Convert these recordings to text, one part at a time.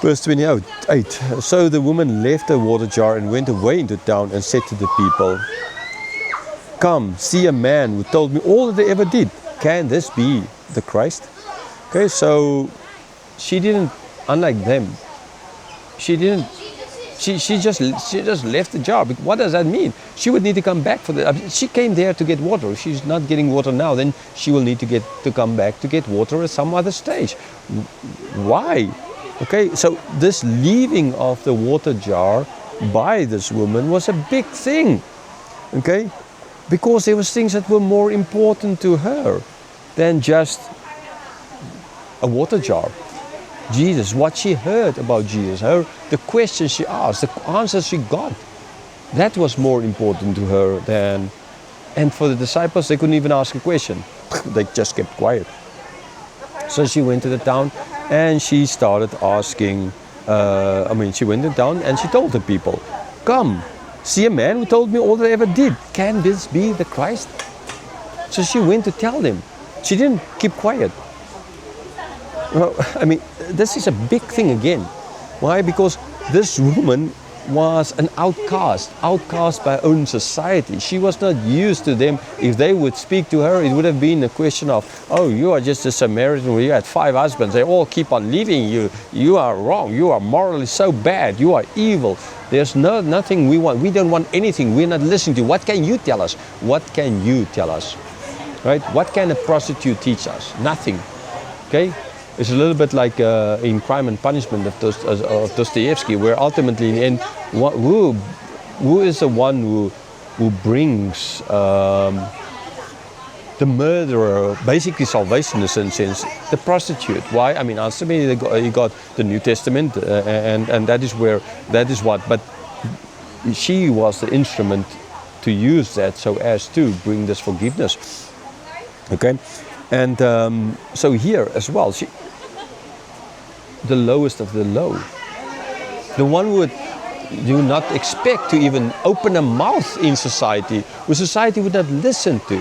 Verse 28. So the woman left her water jar and went away into town and said to the people, "Come, see a man who told me all that they ever did. Can this be the Christ?" Okay, so she didn't, unlike them, she just left the jar. What does that mean? She would need to come back for that. She came there to get water. If she's not getting water now, then she will need to come back to get water at some other stage. Why? Okay, so this leaving of the water jar by this woman was a big thing. Okay, because there was things that were more important to her than just a water jar. Jesus, what she heard about Jesus, the questions she asked, the answers she got, that was more important to her than. And for the disciples, they couldn't even ask a question. They just kept quiet. So she went to the town and she started asking. She went to town and she told the people, "Come, see a man who told me all that I ever did. Can this be the Christ?" So she went to tell them. She didn't keep quiet. Well, this is a big thing again. Why? Because this woman was an outcast by her own society. She was not used to them. If they would speak to her, it would have been a question of, "Oh, you are just a Samaritan where you had 5 husbands. They all keep on leaving you. You are wrong. You are morally so bad. You are evil. There's nothing we want. We don't want anything. We're not listening to you. What can you tell us? What can you tell us?" Right? What can a prostitute teach us? Nothing. Okay? It's a little bit like in Crime and Punishment of Dostoevsky, where ultimately in the end, who is the one who brings the murderer basically salvation in a sense? The prostitute. Why? Ultimately you got the New Testament, and that is what. But she was the instrument to use that so as to bring this forgiveness. Okay, and so here as well, the lowest of the low, the one who would do not expect to even open a mouth in society, who society would not listen to,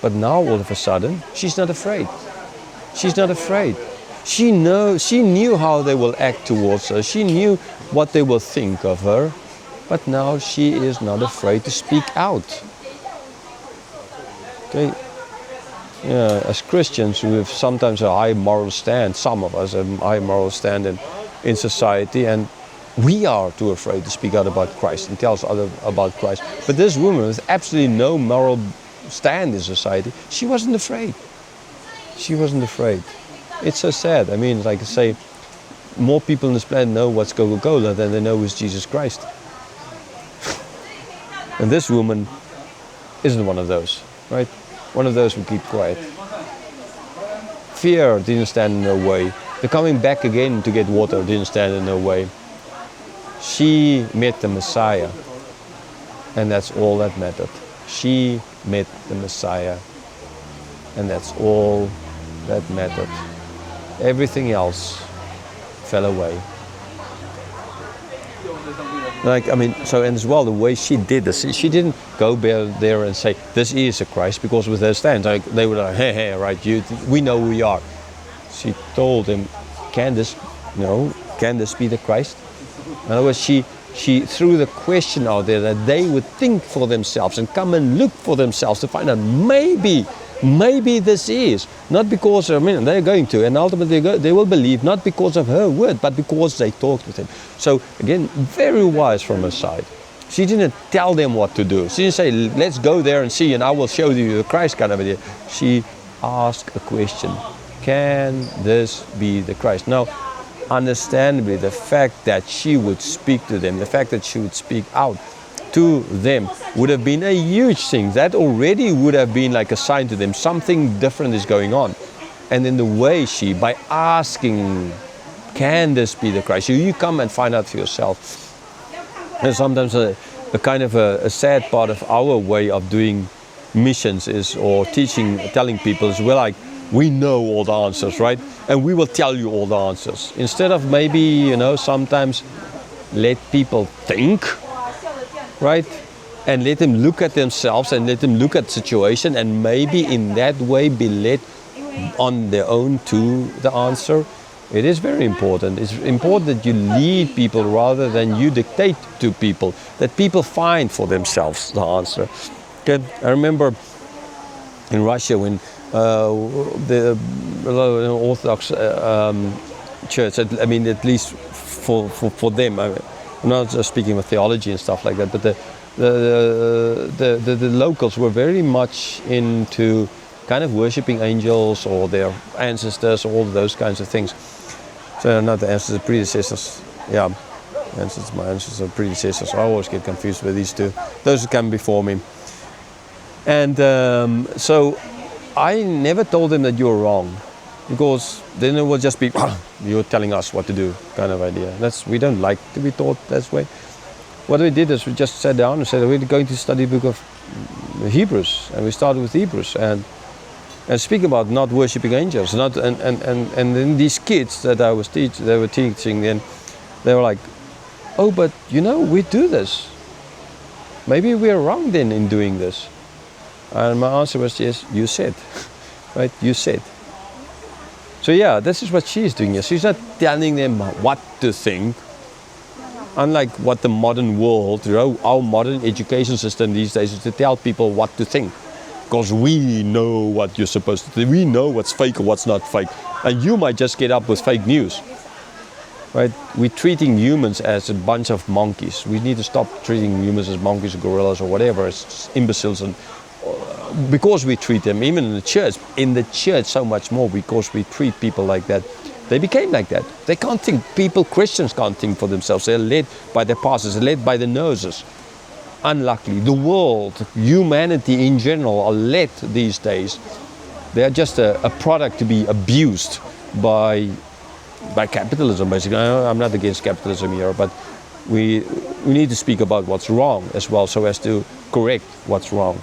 but now all of a sudden she's not afraid. She's not afraid. She knew how they will act towards her. She knew what they will think of her, but now she is not afraid to speak out. Okay. Yeah, as Christians, we have sometimes a high moral stand. Some of us have a high moral stand in society, and we are too afraid to speak out about Christ and tell others about Christ. But this woman with absolutely no moral stand in society, she wasn't afraid. She wasn't afraid. It's so sad. Like I say, more people on this planet know what's Coca-Cola than they know who's Jesus Christ. And this woman isn't one of those, right? One of those who keep quiet. Fear didn't stand in her way. The coming back again to get water didn't stand in her way. She met the Messiah, and that's all that mattered. She met the Messiah, and that's all that mattered. Everything else fell away. And as well, the way she did this, she didn't go there and say, "This is a Christ," because with their stand, they were like, "Hey, right, we know who you are." She told him, can this be the Christ? In other words, she threw the question out there that they would think for themselves and come and look for themselves to find out maybe this is. Not because, they're going to, and ultimately they will believe, not because of her word, but because they talked with him. So again, very wise from her side. She didn't tell them what to do. She didn't say, "Let's go there and see, and I will show you the Christ," kind of idea. She asked a question. Can this be the Christ? Now, understandably, the fact that she would speak to them, the fact that she would speak out to them would have been a huge thing. That already would have been like a sign to them, something different is going on. And then the way by asking, can this be the Christ? You come and find out for yourself. And sometimes a kind of a sad part of our way of doing missions is, or telling people is, we know all the answers, right? And we will tell you all the answers. Instead of maybe, sometimes let people think, right? And let them look at themselves and let them look at the situation, and maybe in that way be led on their own to the answer. It is very important. It's important that you lead people rather than you dictate to people, that people find for themselves the answer. Okay? I remember in Russia when the Orthodox church, I mean, at least for them, I'm not just speaking of theology and stuff like that, but the locals were very much into kind of worshipping angels or their ancestors, all those kinds of things. So not the ancestors, predecessors. Yeah, ancestors, my ancestors, predecessors. I always get confused with these two. Those who come before me. And so I never told them that you're wrong, because then it will just be, you're telling us what to do kind of idea. We don't like to be taught that way. What we did is we just sat down and said, we're going to study the book of Hebrews, and we started with Hebrews and speak about not worshiping angels. And then these kids that I was they were teaching, then they were like, oh, but you know, we do this. Maybe we're wrong then in doing this. And my answer was, yes, you said, right? You said. So yeah, this is what she's doing here. She's not telling them what to think. Unlike what the modern world, our modern education system these days is to tell people what to think. Because we know what you're supposed to do. We know what's fake or what's not fake. And you might just get up with fake news. Right? We're treating humans as a bunch of monkeys. We need to stop treating humans as monkeys or gorillas or whatever, as imbeciles. And because we treat them, even in the church so much more, because we treat people like that, they became like that. They can't think. Christians can't think for themselves. They're led by their pastors, they're led by the noses. Unluckily, the world, humanity in general, are led these days. They are just a product to be abused by capitalism, basically. I'm not against capitalism here, but we need to speak about what's wrong as well, so as to correct what's wrong.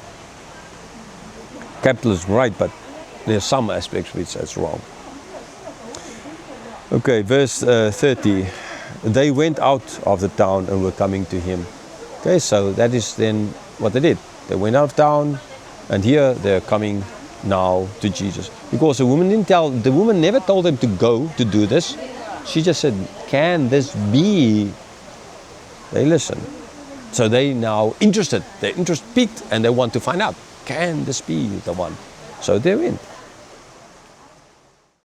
Capitalism, right, but there's some aspects which is wrong. Okay, verse 30. They went out of the town and were coming to him. Okay, so that is then what they did. They went out of town, and here they're coming now to Jesus. Because the woman never told them to go to do this. She just said, can this be? They listen. So they now interested, their interest peaked, and they want to find out, can this be the one? So they went.